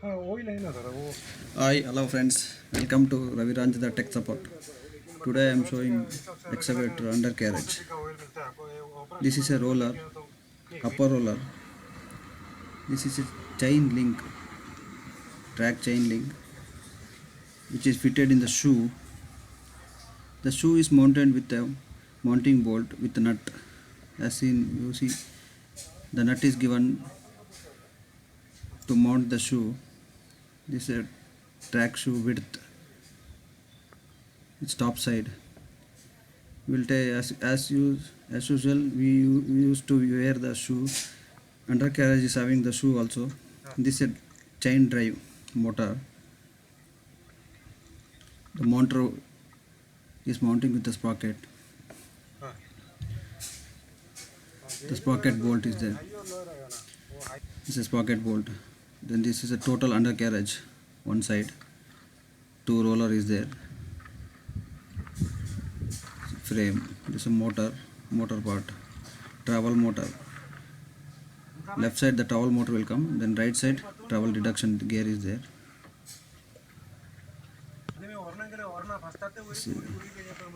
Hi, hello friends. Welcome to Raviranj the Tech Support. Today I am showing Excavator Undercarriage. This is a roller, upper roller. This is a chain link, track chain link, which is fitted in the shoe. The shoe is mounted with a mounting bolt with a nut. As in, you see, the nut is given to mount the shoe. This is a track shoe width. Its top side. We'll take as usual. We used to wear the shoe. Undercarriage is having the shoe also. This is a chain drive motor. The motor is mounting with the sprocket. The sprocket bolt is there. This is sprocket bolt. Then this is a total undercarriage. One side. Two roller is there. Frame. This is a motor part. Travel motor. Left side the travel motor will come. Then right side travel reduction gear is there.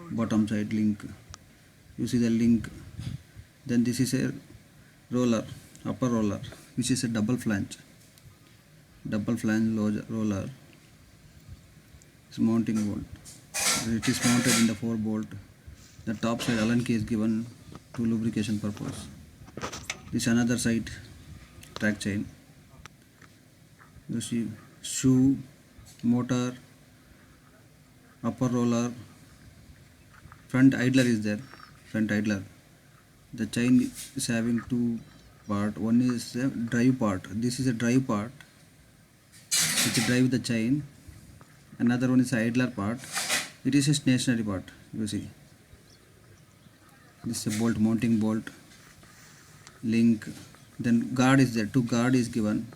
Bottom side link. You see the link. Then this is a roller, upper roller, which is a double flange roller. It's mounting bolt. It is mounted in the 4 bolt. The top side Allen key is given to lubrication purpose. This another side track chain. You see shoe, motor, upper roller, front idler is there. Front idler. The chain is having 2 parts. One is a drive part. This is a drive part which drive the chain. Another one is a idler part. It is a stationary part. You see. This is a bolt, mounting bolt, link. Then guard is there. 2 guard is given.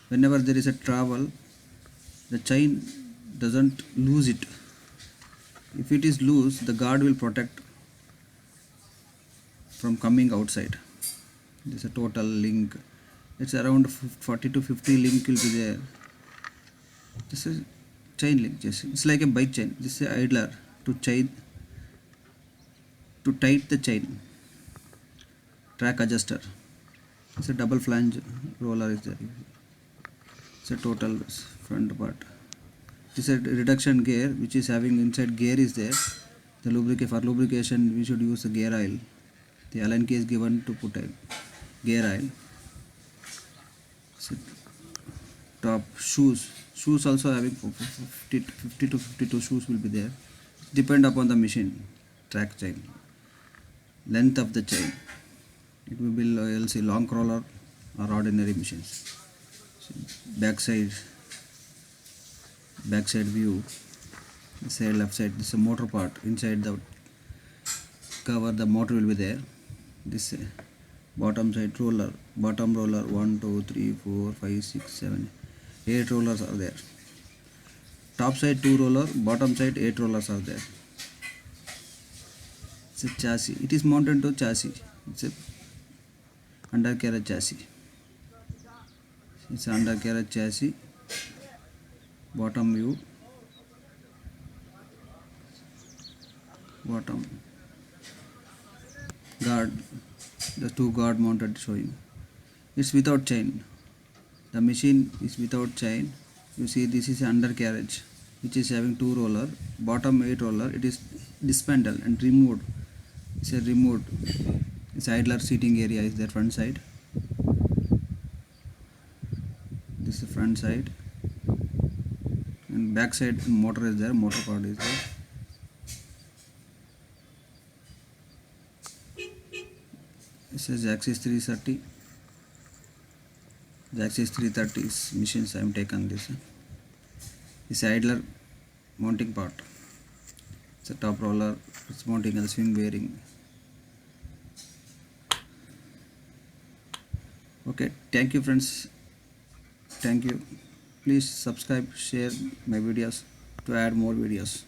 Whenever there is a travel, the chain doesn't lose it. If it is loose, the guard will protect from coming outside. This is a total link. It's around 40 to 50 link will be there. This is chain link. It's like a bike chain. This is a idler to tight the chain. Track adjuster. It's a double flange roller is there. It's a total front part. This is a reduction gear which is having inside gear is there. The for lubrication we should use a gear oil. The Allen key is given to put a gear oil. So top shoes also having 50 to 52 shoes will be there. Depend upon the machine. Track chain. Length of the chain. It will be LC long crawler or ordinary machines. So backside view. This side left side. This is a motor part. Inside the cover the motor will be there. This bottom side roller. Bottom roller 1, 2, 3, 4, 5, 6, 7, 8 rollers are there. Top side 2 roller. Bottom side 8 rollers are there. It's a chassis. It is mounted to chassis. It's a undercarriage chassis. It's an undercarriage chassis. Bottom view. Bottom guard. The 2 guard mounted showing. It's without chain. The machine is without chain. You see this is an undercarriage which is having 2 roller. Bottom 8 roller. It is dismantled and removed. It's a removed. It's idler seating area is there front side. This is the front side. And back side motor is there. Motor part is there. This is axis 330. The axis 330 is machines I am taken this. This idler mounting part. It's a top roller. It's mounting a swing bearing. Okay, thank you friends. Thank you. Please subscribe, share my videos to add more videos.